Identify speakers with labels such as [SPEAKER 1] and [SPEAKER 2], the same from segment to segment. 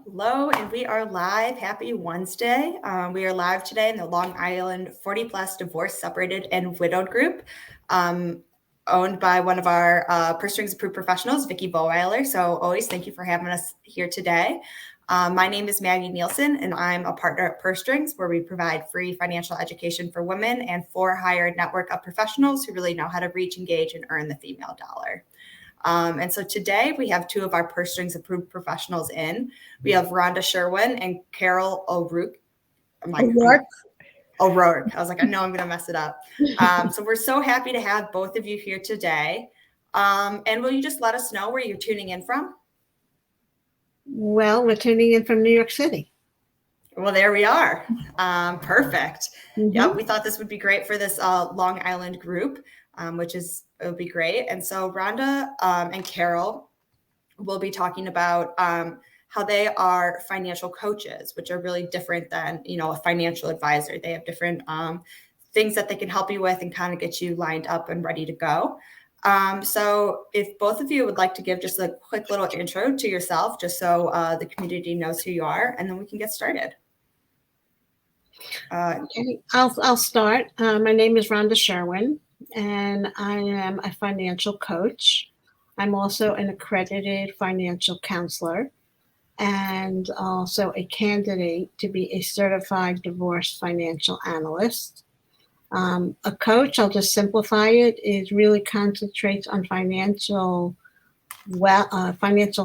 [SPEAKER 1] Hello, and we are live. Happy Wednesday. We are live today in the Long Island 40 plus divorced, separated, and widowed group, owned by one of our purse strings approved professionals, Vicki Boweiler. So always thank you for having us here today. My name is Maggie Nielsen, and I'm a partner at Purse Strings, where we provide free financial education for women and for hired network of professionals who really know how to reach, engage, and earn the female dollar. And so today we have two of our purse strings approved professionals in. We have Rhonda Sherwin and Carol O'Rourke. O'Rourke. I was like, I know I'm going to mess it up. So we're so happy to have both of you here today. And will you just let us know where you're tuning in from?
[SPEAKER 2] Well, we're tuning in from New York City.
[SPEAKER 1] Well, there we are. Perfect. Mm-hmm. Yep, we thought this would be great for this Long Island group, it would be great. And so Rhonda and Carol will be talking about how they are financial coaches, which are really different than, a financial advisor. They have different things that they can help you with and kind of get you lined up and ready to go. So if both of you would like to give just a quick little intro to yourself, just so the community knows who you are, and then we can get started.
[SPEAKER 2] Okay, I'll start. My name is Rhonda Sherwin, and I am a financial coach. I'm also an accredited financial counselor and also a candidate to be a certified divorce financial analyst. A coach, I'll just simplify it, is really concentrates on financial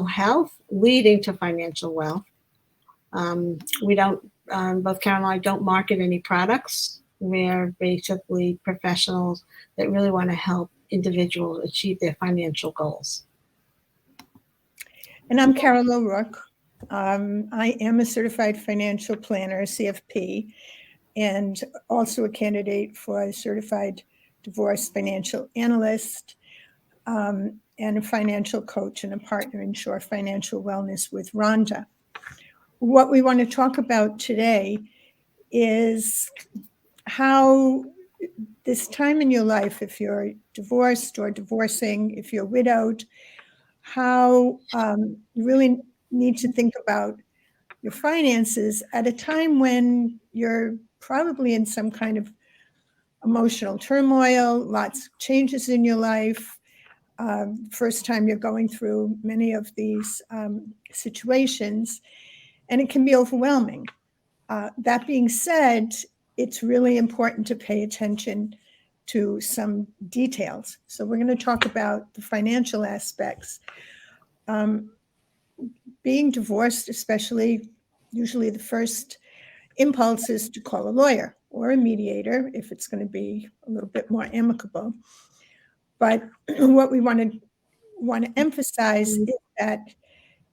[SPEAKER 2] health leading to financial wealth. We don't, both Carol and I don't market any products. We're basically professionals that really want to help individuals achieve their financial goals.
[SPEAKER 3] And I'm Carol O'Rourke. I am a certified financial planner, CFP, and also a candidate for a certified divorce financial analyst, and a financial coach and a partner in Shore Financial Wellness with Rhonda. What we want to talk about today is how this time in your life, if you're divorced or divorcing, if you're widowed, how you really need to think about your finances at a time when you're probably in some kind of emotional turmoil, lots of changes in your life. First time you're going through many of these situations, and it can be overwhelming. That being said, it's really important to pay attention to some details. So we're going to talk about the financial aspects. Being divorced, especially, usually the first impulse is to call a lawyer or a mediator if it's going to be a little bit more amicable. But what we want to emphasize is that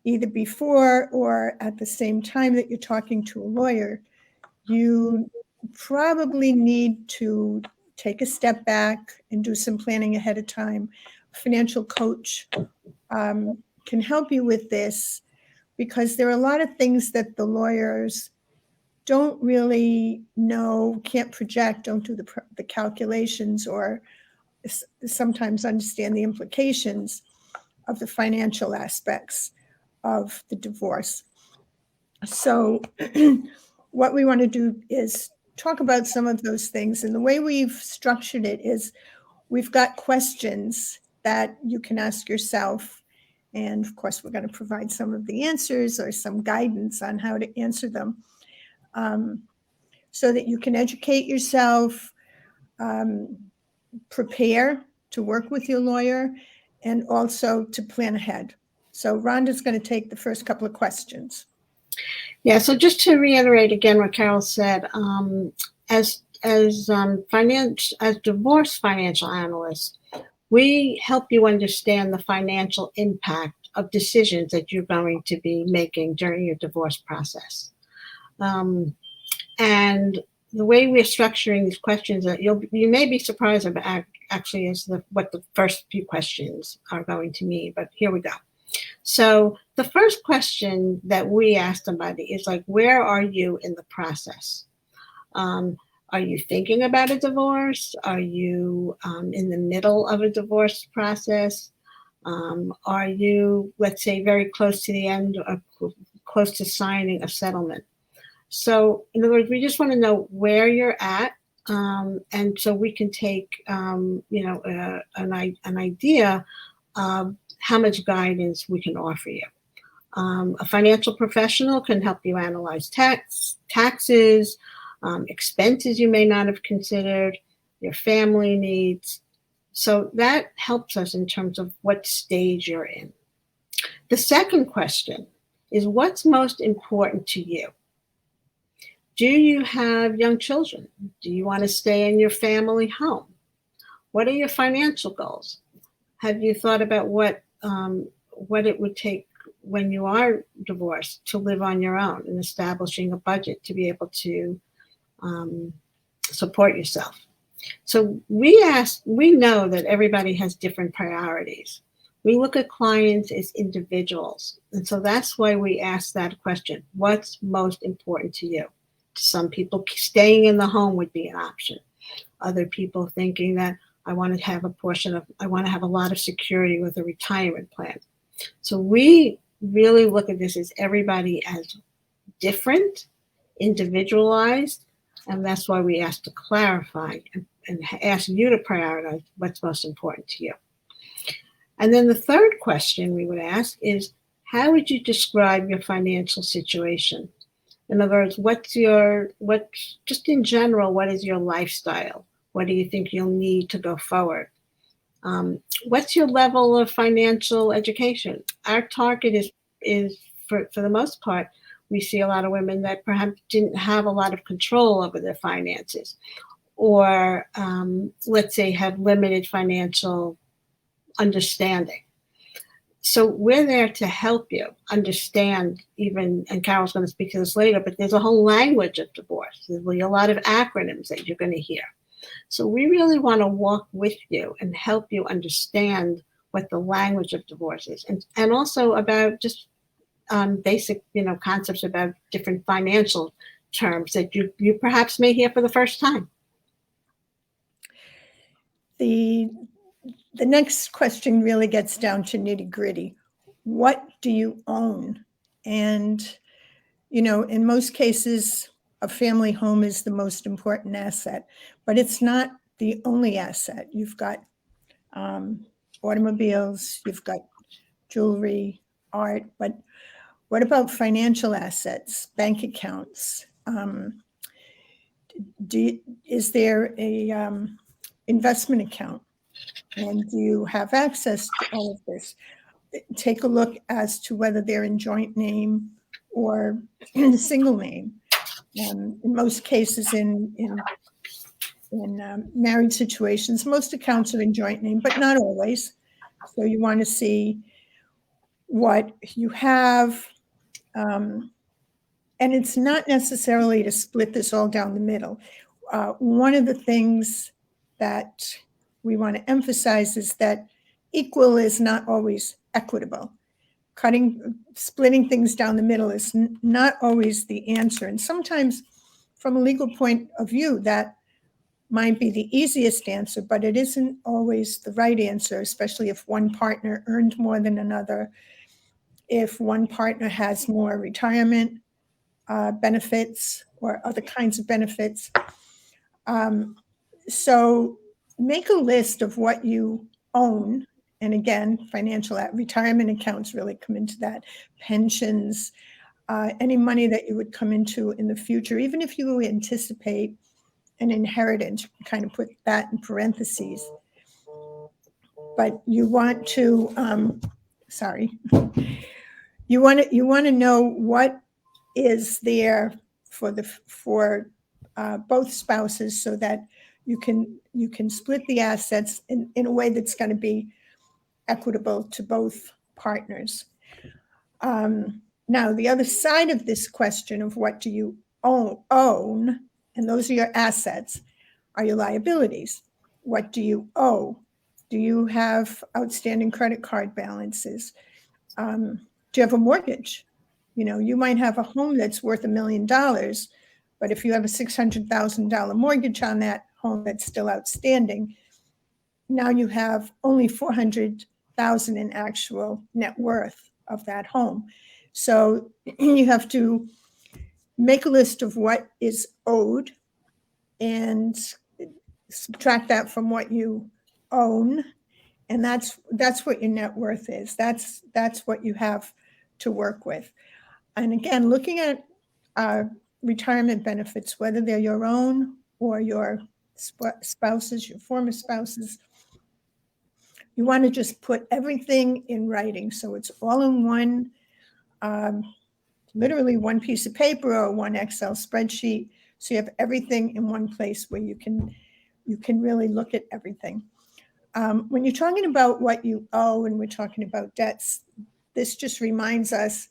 [SPEAKER 3] either before or at the same time that you're talking to a lawyer, you probably need to take a step back and do some planning ahead of time. A financial coach can help you with this, because there are a lot of things that the lawyers don't really know, can't project, don't do the calculations, or sometimes understand the implications of the financial aspects of the divorce. So what we want to do is talk about some of those things. And the way we've structured it is we've got questions that you can ask yourself. And of course, we're going to provide some of the answers or some guidance on how to answer them, so that you can educate yourself, prepare to work with your lawyer, and also to plan ahead. So Rhonda's going to take the first couple of questions.
[SPEAKER 2] Yeah, so just to reiterate again what Carol said, as divorce financial analysts, we help you understand the financial impact of decisions that you're going to be making during your divorce process. And the way we're structuring these questions, you may be surprised about actually is what the first few questions are going to mean, but here we go. So the first question that we ask somebody is like, where are you in the process? Are you thinking about a divorce? Are you in the middle of a divorce process? Are you, let's say, very close to the end, close to signing a settlement. So in other words, we just want to know where you're at, and so we can take an idea of how much guidance we can offer you. A financial professional can help you analyze taxes, expenses you may not have considered, your family needs. So that helps us in terms of what stage you're in. The second question is, what's most important to you? Do you have young children? Do you want to stay in your family home? What are your financial goals? Have you thought about what it would take when you are divorced to live on your own and establishing a budget to be able to support yourself? So we know that everybody has different priorities. We look at clients as individuals. And so that's why we ask that question. What's most important to you? Some people, staying in the home would be an option. Other people thinking that I want to have a lot of security with a retirement plan. So we really look at this as everybody as different, individualized, and that's why we ask to clarify and ask you to prioritize what's most important to you. And then the third question we would ask is, how would you describe your financial situation? In other words, just in general, what is your lifestyle? What do you think you'll need to go forward? What's your level of financial education? Our target is for the most part, we see a lot of women that perhaps didn't have a lot of control over their finances, or let's say have limited financial understanding. So we're there to help you understand even, and Carol's going to speak to this later, but there's a whole language of divorce. There's a lot of acronyms that you're going to hear. So we really want to walk with you and help you understand what the language of divorce is, and also about just basic, concepts about different financial terms that you perhaps may hear for the first time.
[SPEAKER 3] The next question really gets down to nitty-gritty. What do you own? And, in most cases, a family home is the most important asset, but it's not the only asset. You've got automobiles, you've got jewelry, art, but what about financial assets, bank accounts? Is there a investment account? And do you have access to all of this? Take a look as to whether they're in joint name or in single name. In most cases, in married situations, most accounts are in joint name, but not always. So you want to see what you have. And it's not necessarily to split this all down the middle. One of the things that we want to emphasize is that equal is not always equitable. Splitting things down the middle is not always the answer. And sometimes from a legal point of view, that might be the easiest answer, but it isn't always the right answer, especially if one partner earned more than another, if one partner has more retirement benefits or other kinds of benefits. So make a list of what you own. And again, retirement accounts really come into that. Pensions, any money that you would come into in the future, even if you anticipate an inheritance, kind of put that in parentheses. But you want to, you want to know what is there for both spouses, so that you can split the assets in a way that's going to be equitable to both partners. Now, the other side of this question of what do you own, and those are your assets, are your liabilities. What do you owe? Do you have outstanding credit card balances? Do you have a mortgage? You might have a home that's worth $1 million, but if you have a $600,000 mortgage on that home that's still outstanding, now you have only $400,000 in actual net worth of that home. So you have to make a list of what is owed and subtract that from what you own. And that's what your net worth is. That's what you have to work with. And again, looking at retirement benefits, whether they're your own or your spouses, your former spouses, you want to just put everything in writing. So it's all in one, literally one piece of paper or one Excel spreadsheet. So you have everything in one place where you can really look at everything. When you're talking about what you owe and we're talking about debts, this just reminds us,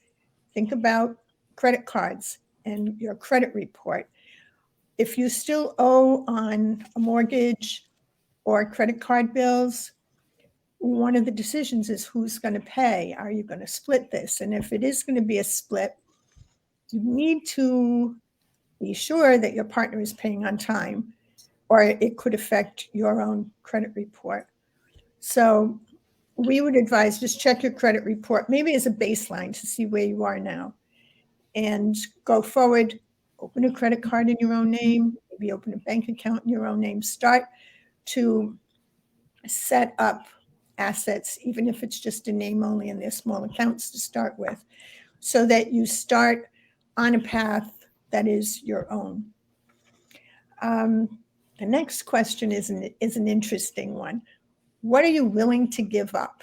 [SPEAKER 3] think about credit cards and your credit report. If you still owe on a mortgage or credit card bills, one of the decisions is who's going to pay. Are you going to split this? And if it is going to be a split, you need to be sure that your partner is paying on time, or it could affect your own credit report. So we would advise just check your credit report, maybe as a baseline to see where you are now, and go forward, open a credit card in your own name, maybe open a bank account in your own name, start to set up assets, even if it's just a name only and they're small accounts to start with, so that you start on a path that is your own. The next question is an interesting one. What are you willing to give up?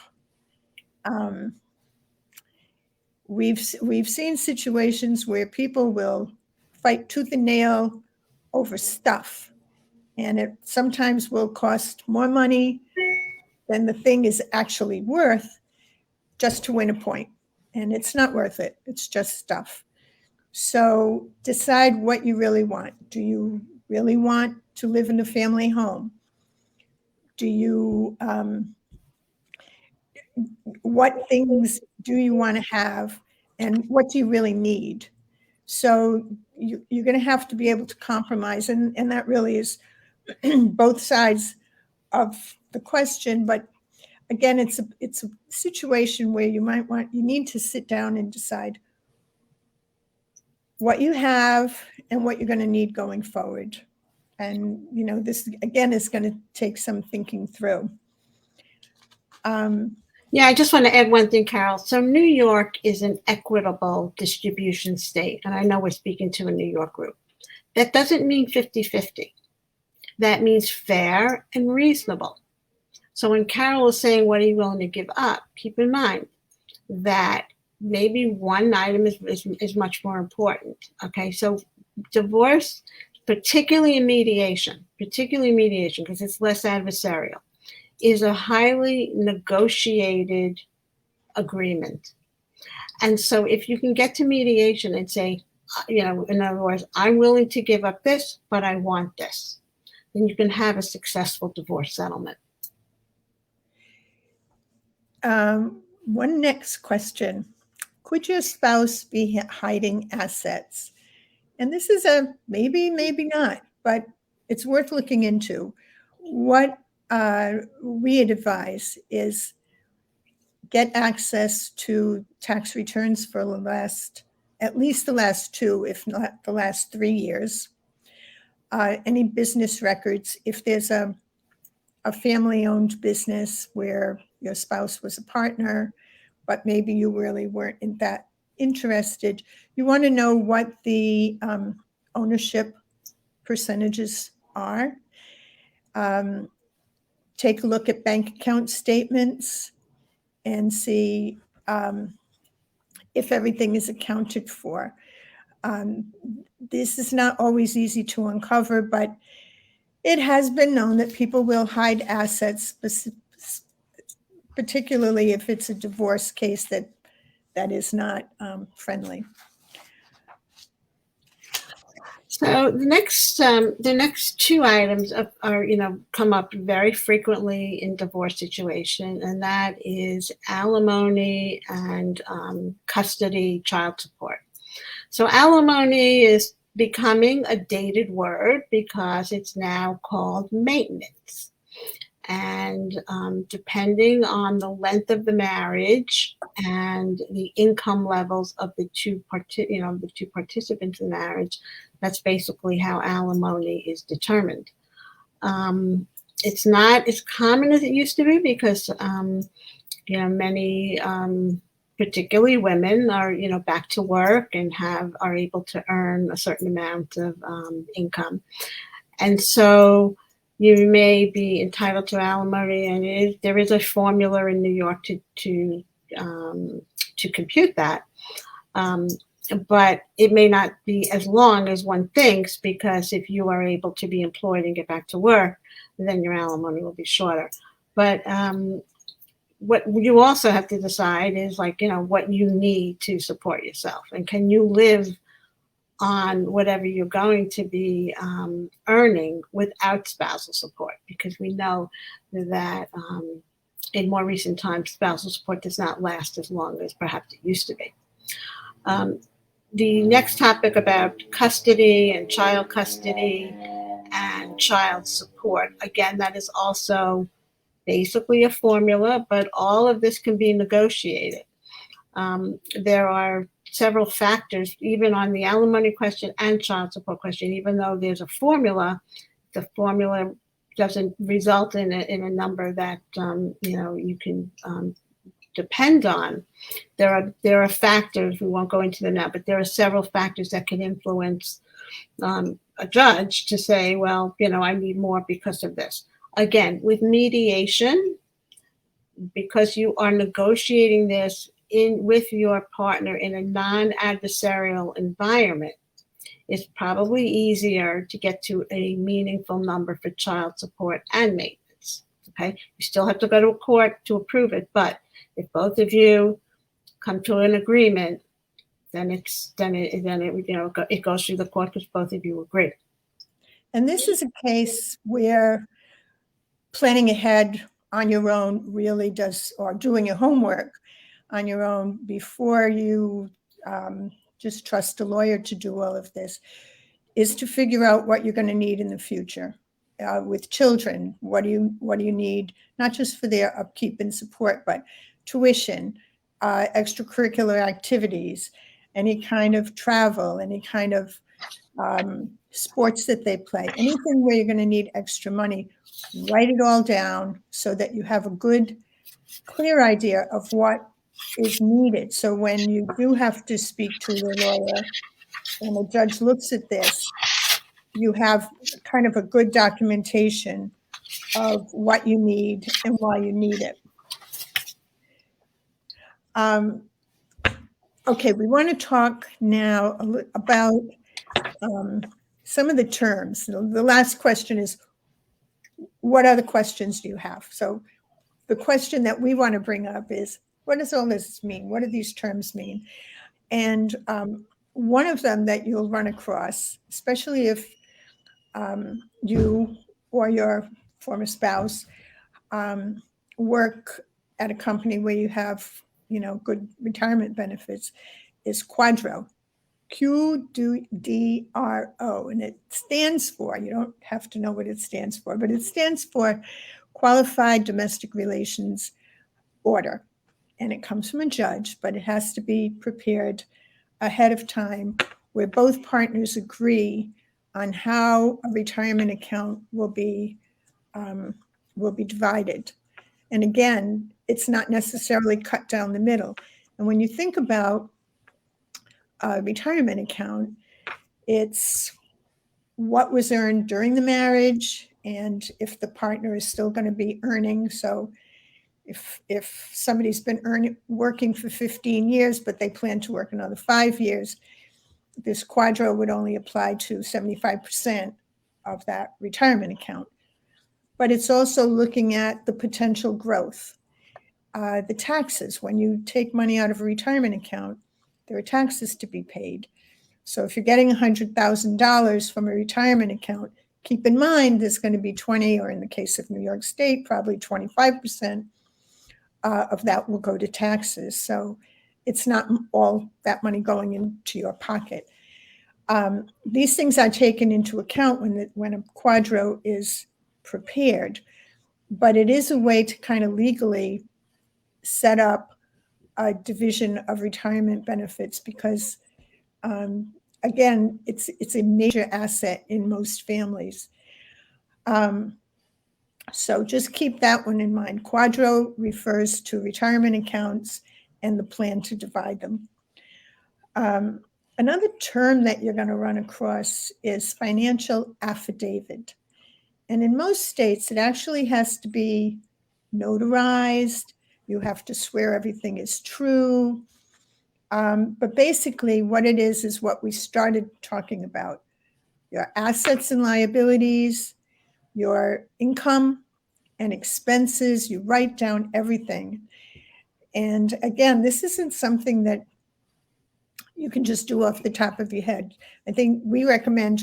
[SPEAKER 3] We've seen situations where people will fight tooth and nail over stuff, and it sometimes will cost more money than the thing is actually worth just to win a point. And it's not worth it. It's just stuff. So decide what you really want. Do you really want to live in a family home? Do you, what things do you want to have, and what do you really need? So you're going to have to be able to compromise. And that really is both sides of the question. But again, it's a situation where you need to sit down and decide what you have and what you're going to need going forward. And, this, again, is going to take some thinking through.
[SPEAKER 2] Yeah, I just want to add one thing, Carol. So New York is an equitable distribution state. And I know we're speaking to a New York group. That doesn't mean 50-50. That means fair and reasonable. So when Carol is saying, what are you willing to give up? Keep in mind that maybe one item is much more important. Okay, so divorce, particularly in mediation, because it's less adversarial, is a highly negotiated agreement. And so if you can get to mediation and say, in other words, I'm willing to give up this, but I want this, then you can have a successful divorce settlement.
[SPEAKER 3] One next question. Could your spouse be hiding assets? And this is a maybe not, but it's worth looking into. What we'd advise is get access to tax returns for at least the last 2, if not the last 3 years. Any business records, if there's a family-owned business where your spouse was a partner, but maybe you really weren't that interested, you want to know what the ownership percentages are. Take a look at bank account statements and see if everything is accounted for. This is not always easy to uncover, but it has been known that people will hide assets, particularly if it's a divorce case that is not friendly.
[SPEAKER 2] So the next 2 items are come up very frequently in divorce situation, and that is alimony and custody child support. So alimony is becoming a dated word because it's now called maintenance. And depending on the length of the marriage and the income levels of the two participants in marriage, that's basically how alimony is determined. It's not as common as it used to be because many, particularly women, are back to work and are able to earn a certain amount of income, and so you may be entitled to alimony, and there is a formula in New York to compute that. But it may not be as long as one thinks, because if you are able to be employed and get back to work, then your alimony will be shorter. But what you also have to decide is what you need to support yourself, and can you live on whatever you're going to be earning without spousal support, because we know that in more recent times, spousal support does not last as long as perhaps it used to be. The next topic about custody and child custody and child support, again, that is also basically a formula, but all of this can be negotiated. There are several factors, even on the alimony question and child support question. Even though there's a formula, the formula doesn't result in a number that you can depend on. There are factors, we won't go into them now, but there are several factors that can influence a judge to say, well, I need more because of this. Again, with mediation, because you are negotiating this with your partner in a non-adversarial environment, it's probably easier to get to a meaningful number for child support and maintenance. Okay, you still have to go to a court to approve it, but if both of you come to an agreement, then it goes through the court because both of you agree.
[SPEAKER 3] And this is a case where planning ahead on your own really does, or doing your homework on your own before you just trust a lawyer to do all of this, is to figure out what you're going to need in the future. With children, what do you need, not just for their upkeep and support, but tuition, extracurricular activities, any kind of travel, any kind of sports that they play, anything where you're going to need extra money. Write it all down so that you have a good, clear idea of what is needed. So when you do have to speak to the lawyer and the judge looks at this, you have kind of a good documentation of what you need and why you need it. Okay, we want to talk now about some of the terms. The last question is, what other questions do you have? So the question that we want to bring up is, what does all this mean? What do these terms mean? And one of them that you'll run across, especially if you or your former spouse work at a company where you have, good retirement benefits, is QDRO. QDRO, and it stands for, you don't have to know what it stands for, but it stands for Qualified Domestic Relations Order. And it comes from a judge, but it has to be prepared ahead of time, where both partners agree on how a retirement account will be divided. And again, it's not necessarily cut down the middle. And when you think about a retirement account, it's what was earned during the marriage, and if the partner is still going to be earning. So if somebody's been working for 15 years, but they plan to work another 5 years, this QDRO would only apply to 75% of that retirement account. But it's also looking at the potential growth. The taxes, when you take money out of a retirement account, there are taxes to be paid. So if you're getting $100,000 from a retirement account, keep in mind there's going to be 20, or in the case of New York State, probably 25% of that will go to taxes. So it's not all that money going into your pocket. These things are taken into account when a QDRO is prepared. but it is a way to kind of legally set up a division of retirement benefits because, again, it's a major asset in most families. So just keep that one in mind. Quadro refers to retirement accounts and the plan to divide them. Another term that you're going to run across is financial affidavit. And in most states, it actually has to be notarized. You have to swear everything is true. But basically, what it is what we started talking about. Your assets and liabilities, your income and expenses, you write down everything. And again, this isn't something that you can just do off the top of your head. I think we recommend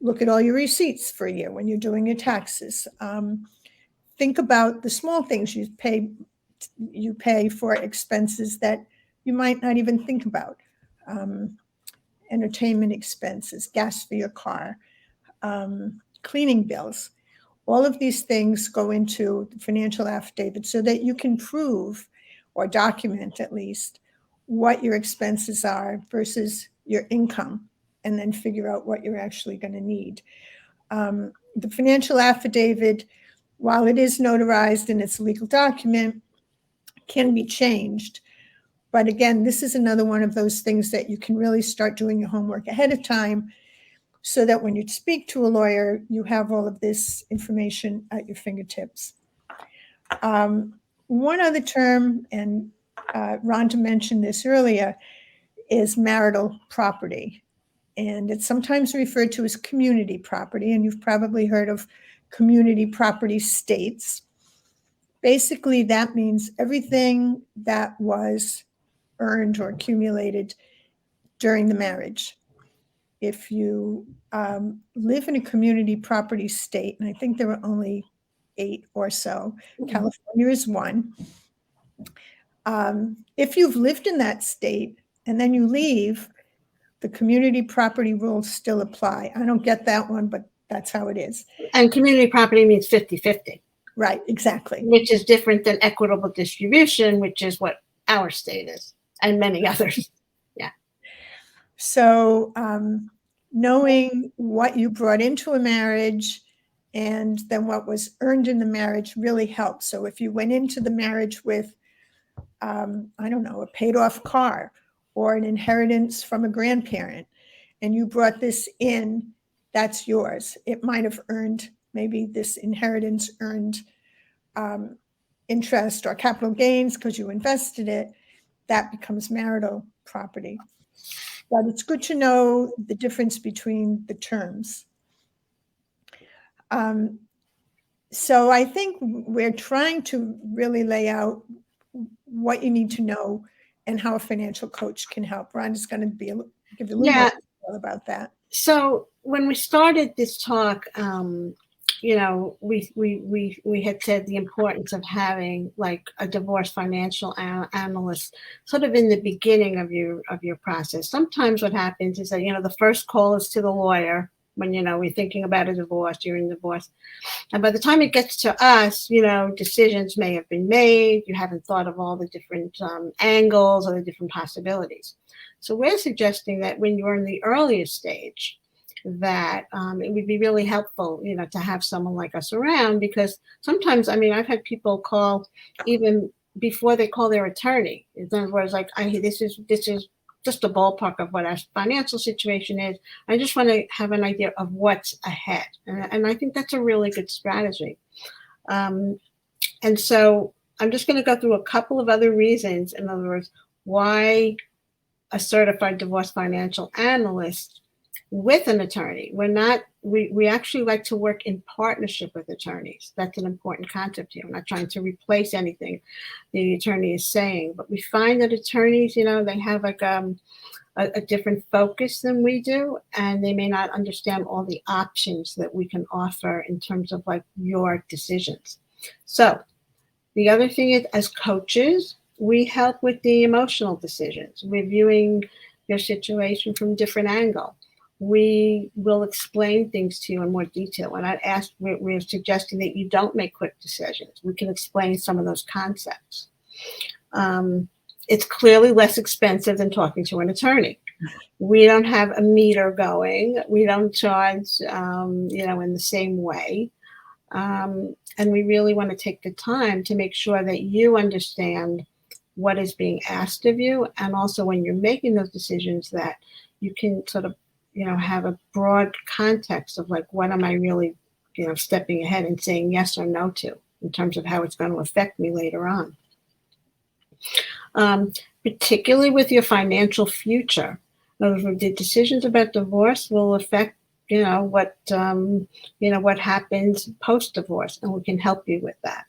[SPEAKER 3] look at all your receipts for a year when you're doing your taxes. Think about the small things you pay for expenses that you might not even think about. Entertainment expenses, gas for your car, cleaning bills. All of these things go into the financial affidavit so that you can prove or document at least what your expenses are versus your income, and then figure out what you're actually going to need. The financial affidavit, while it is notarized and it's a legal document, can be changed. But again, this is another one of those things that you can really start doing your homework ahead of time so that when you speak to a lawyer, you have all of this information at your fingertips. One other term, and Rhonda mentioned this earlier, is marital property. And it's sometimes referred to as community property, and you've probably heard of community property states. Basically, that means everything that was earned or accumulated during the marriage. If you live in a community property state, and I think there are only 8 or so, California is one. If you've lived in that state and then you leave, the community property rules still apply. I don't get that one, but that's how it is.
[SPEAKER 2] And community property means 50-50.
[SPEAKER 3] Right, exactly.
[SPEAKER 2] Which is different than equitable distribution, which is what our state is, and many others. Yeah.
[SPEAKER 3] So knowing what you brought into a marriage and then what was earned in the marriage really helps. So if you went into the marriage with, I don't know, a paid off car or an inheritance from a grandparent, and you brought this in, that's yours. It might have earned, maybe this inheritance earned interest or capital gains because you invested it. That becomes marital property. But it's good to know the difference between the terms. So I think we're trying to really lay out what you need to know and how a financial coach can help. Rhonda's going to give you a little more detail about that.
[SPEAKER 2] So when we started this talk, you know, we had said the importance of having like a divorce financial analyst sort of in the beginning of your process. Sometimes what happens is that, you know, the first call is to the lawyer when, you know, we're thinking about a divorce, you're in divorce. And by the time it gets to us, you know, decisions may have been made. You haven't thought of all the different angles or the different possibilities. So we're suggesting that when you're in the earliest stage, that it would be really helpful, you know, to have someone like us around, because sometimes, I mean, I've had people call even before they call their attorney. In other words, like, this is just a ballpark of what our financial situation is. I just want to have an idea of what's ahead. And I think that's a really good strategy. And so I'm just going to go through a couple of other reasons. In other words, why a certified divorce financial analyst with an attorney. We actually like to work in partnership with attorneys. That's an important concept here. I'm not trying to replace anything the attorney is saying, but we find that attorneys, you know, they have like a different focus than we do, and they may not understand all the options that we can offer in terms of like your decisions. So the other thing is, as coaches, we help with the emotional decisions, reviewing your situation from a different angle. we will explain things to you in more detail. When we're suggesting that you don't make quick decisions. We can explain some of those concepts. It's clearly less expensive than talking to an attorney. We don't have a meter going. We don't charge, in the same way. And we really want to take the time to make sure that you understand what is being asked of you. And also when you're making those decisions, that you can sort of, have a broad context of like, what am I really, stepping ahead and saying yes or no to in terms of how it's going to affect me later on. Particularly with your financial future. The decisions about divorce will affect, what happens post-divorce, and we can help you with that.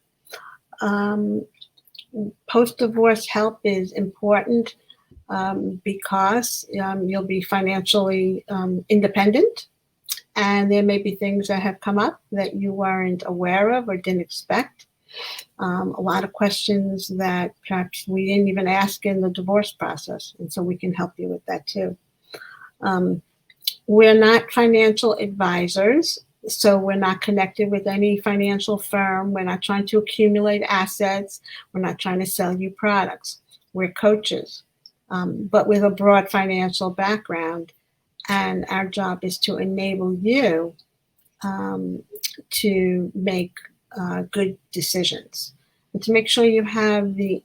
[SPEAKER 2] Post-divorce help is important because you'll be financially independent, and there may be things that have come up that you weren't aware of or didn't expect. A lot of questions that perhaps we didn't even ask in the divorce process, and so we can help you with that too. We're not financial advisors, so we're not connected with any financial firm. We're not trying to accumulate assets. We're not trying to sell you products. We're coaches, but with a broad financial background, and our job is to enable you to make good decisions and to make sure you have the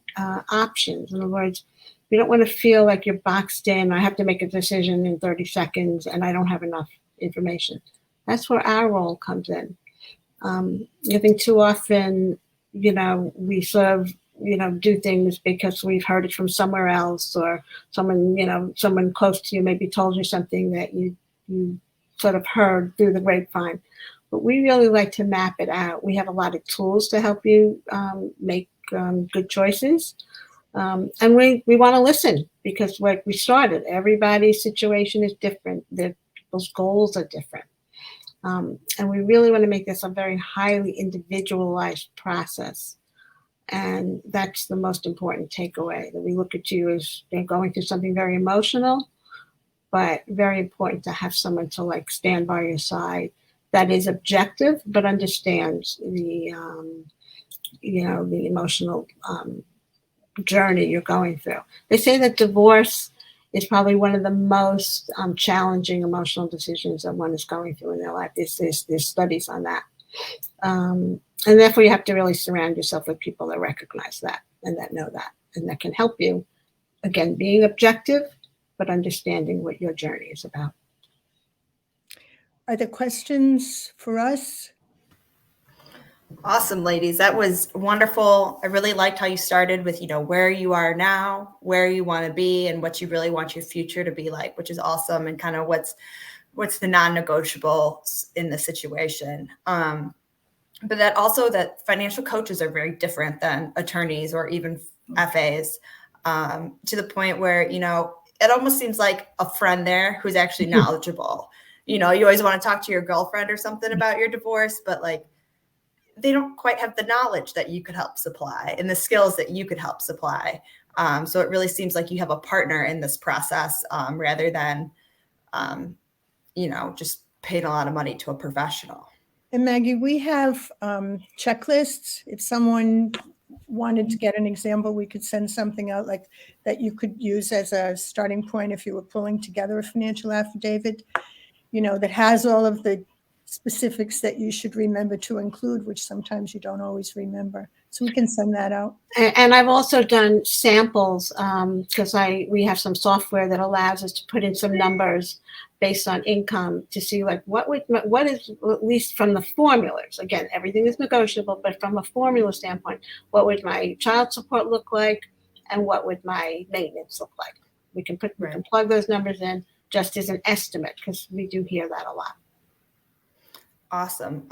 [SPEAKER 2] options. In other words, you don't want to feel like you're boxed in. I have to make a decision in 30 seconds and I don't have enough information. That's where our role comes in. I think too often, we sort of, do things because we've heard it from somewhere else, or someone close to you maybe told you something that you sort of heard through the grapevine. But we really like to map it out. We have a lot of tools to help you make good choices. And we want to listen, because like we started, everybody's situation is different. People's goals are different. And we really want to make this a very highly individualized process. And that's the most important takeaway, that we look at you as going through something very emotional, but very important to have someone to like stand by your side that is objective, but understands the, the emotional journey you're going through. They say that divorce is probably one of the most challenging emotional decisions that one is going through in their life. There's studies on that. And therefore you have to really surround yourself with people that recognize that and that know that, and that can help you, again, being objective, but understanding what your journey is about.
[SPEAKER 3] Are there questions for us?
[SPEAKER 1] Awesome, ladies. That was wonderful. I really liked how you started with, where you are now, where you want to be, and what you really want your future to be like, which is awesome, and kind of what's the non-negotiables in the situation. But that financial coaches are very different than attorneys or even FAs, to the point where, it almost seems like a friend there who's actually knowledgeable. You always want to talk to your girlfriend or something about your divorce, but like, they don't quite have the knowledge that you could help supply and the skills that you could help supply. So it really seems like you have a partner in this process, rather than, just paying a lot of money to a professional.
[SPEAKER 3] And Maggie, we have checklists. If someone wanted to get an example, we could send something out like that you could use as a starting point if you were pulling together a financial affidavit, that has all of the specifics that you should remember to include, which sometimes you don't always remember. So we can send that out.
[SPEAKER 2] And I've also done samples because we have some software that allows us to put in some numbers based on income to see like what is, at least from the formulas. Again, everything is negotiable, but from a formula standpoint, what would my child support look like, and what would my maintenance look like? We can plug those numbers in just as an estimate, because we do hear that a lot.
[SPEAKER 1] Awesome.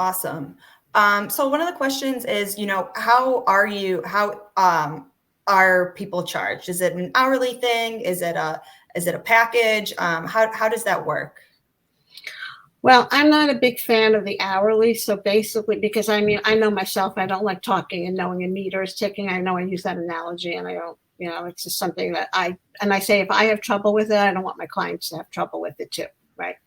[SPEAKER 1] So one of the questions is, how are people charged? Is it an hourly thing? Is it a package? How does that work?
[SPEAKER 2] Well, I'm not a big fan of the hourly. So basically, because I know myself, I don't like talking and knowing a meter is ticking. I know I use that analogy, and I don't, it's just something that I say, if I have trouble with it, I don't want my clients to have trouble with it too.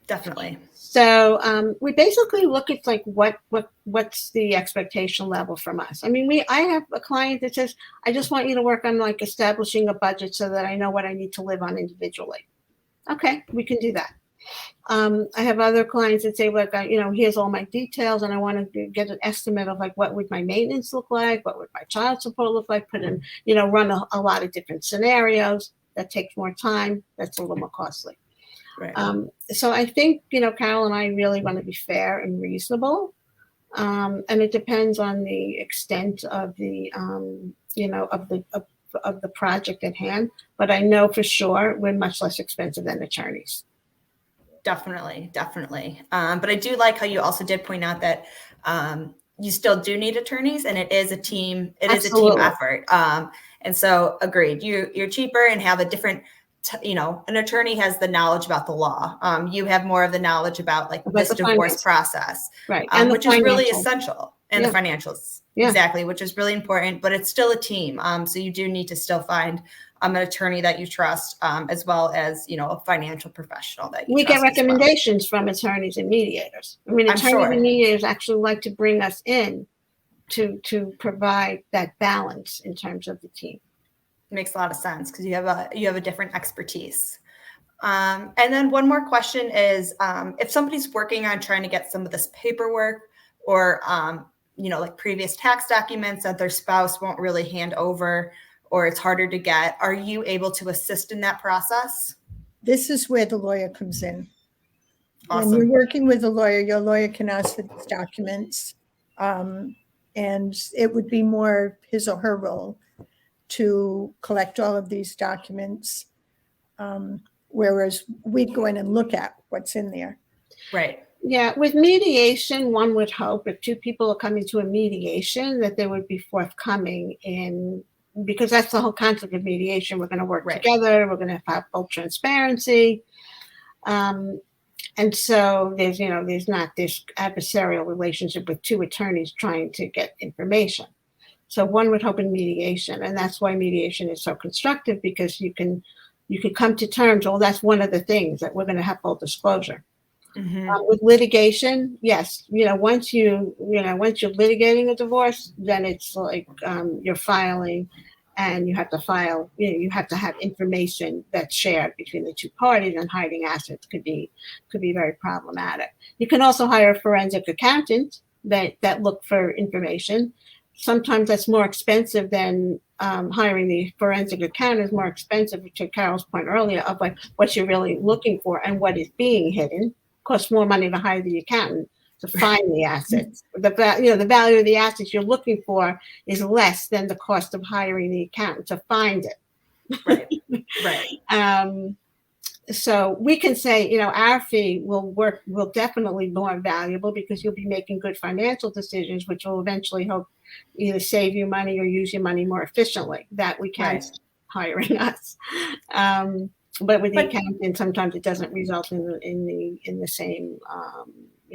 [SPEAKER 1] Definitely.
[SPEAKER 2] So we basically look at like what's the expectation level from us. I mean, I have a client that says, I just want you to work on like establishing a budget so that I know what I need to live on individually. Okay, we can do that. I have other clients that say, like, here's all my details, and I want to get an estimate of like what would my maintenance look like, what would my child support look like, put in, run a lot of different scenarios. That takes more time. That's a little more costly.
[SPEAKER 1] Right.
[SPEAKER 2] So I think, Carol and I really want to be fair and reasonable. And it depends on the extent of the, of the project at hand. But I know for sure we're much less expensive than attorneys.
[SPEAKER 1] Definitely. But I do like how you also did point out that you still do need attorneys, and it is a team. It
[SPEAKER 2] Absolutely.
[SPEAKER 1] is a team effort. And so, agreed. You're cheaper and have a different. An attorney has the knowledge about the law. You have more of the knowledge about this divorce process,
[SPEAKER 2] right? And
[SPEAKER 1] which is really essential, and the financials, exactly, which is really important. But it's still a team, so you do need to still find an attorney that you trust, as well as a financial professional that you.
[SPEAKER 2] We get recommendations from attorneys and mediators. I mean, attorneys and mediators actually like to bring us in to provide that balance in terms of the team.
[SPEAKER 1] Makes a lot of sense because you have a different expertise. And then one more question is, if somebody's working on trying to get some of this paperwork or, like previous tax documents that their spouse won't really hand over, or it's harder to get, are you able to assist in that process?
[SPEAKER 3] This is where the lawyer comes in.
[SPEAKER 1] Awesome.
[SPEAKER 3] When you're working with a lawyer, your lawyer can ask for these documents, and it would be more his or her role to collect all of these documents, whereas we'd go in and look at what's in there.
[SPEAKER 1] Right.
[SPEAKER 2] Yeah, with mediation, one would hope if two people are coming to a mediation that they would be forthcoming in, because that's the whole concept of mediation. We're going to work together. We're going to have full transparency. And so there's not this adversarial relationship with two attorneys trying to get information. So one would hope in mediation, and that's why mediation is so constructive, because you can come to terms. Well, that's one of the things that we're going to have full disclosure. Mm-hmm. With litigation, yes, once you're litigating a divorce, then it's like you're filing, and you have to file. You have to have information that's shared between the two parties, and hiding assets could be very problematic. You can also hire a forensic accountant that look for information. Sometimes that's more expensive than hiring the forensic accountant. Is more expensive, to Carol's point earlier, of like what you're really looking for and what is being hidden. Costs more money to hire the accountant to find the assets. The value of the assets you're looking for is less than the cost of hiring the accountant to find it. Right. So we can say, our fee will definitely be more valuable because you'll be making good financial decisions, which will eventually help either save you money or use your money more efficiently. That we can hiring us. But with the accountant, sometimes it doesn't result in the same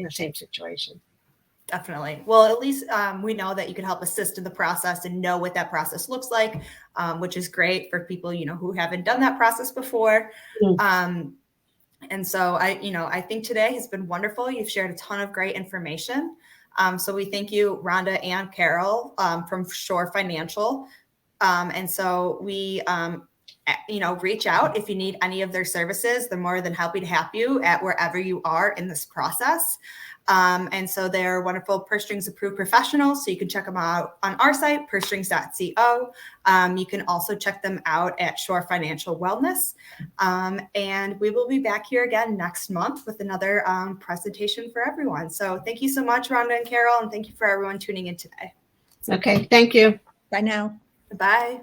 [SPEAKER 2] same situation.
[SPEAKER 1] Definitely. Well, at least we know that you can help assist in the process and know what that process looks like, which is great for people who haven't done that process before. Mm-hmm. And so I think today has been wonderful. You've shared a ton of great information. So we thank you, Rhonda and Carol, from Shore Financial. And so we reach out if you need any of their services. They're more than happy to help you at wherever you are in this process. And so they're wonderful purse strings approved professionals. So you can check them out on our site, pursestrings.co. You can also check them out at Shore Financial Wellness. And we will be back here again next month with another presentation for everyone. So thank you so much, Rhonda and Carol, and thank you for everyone tuning in today.
[SPEAKER 2] Okay, thank you.
[SPEAKER 3] Bye now.
[SPEAKER 1] Bye.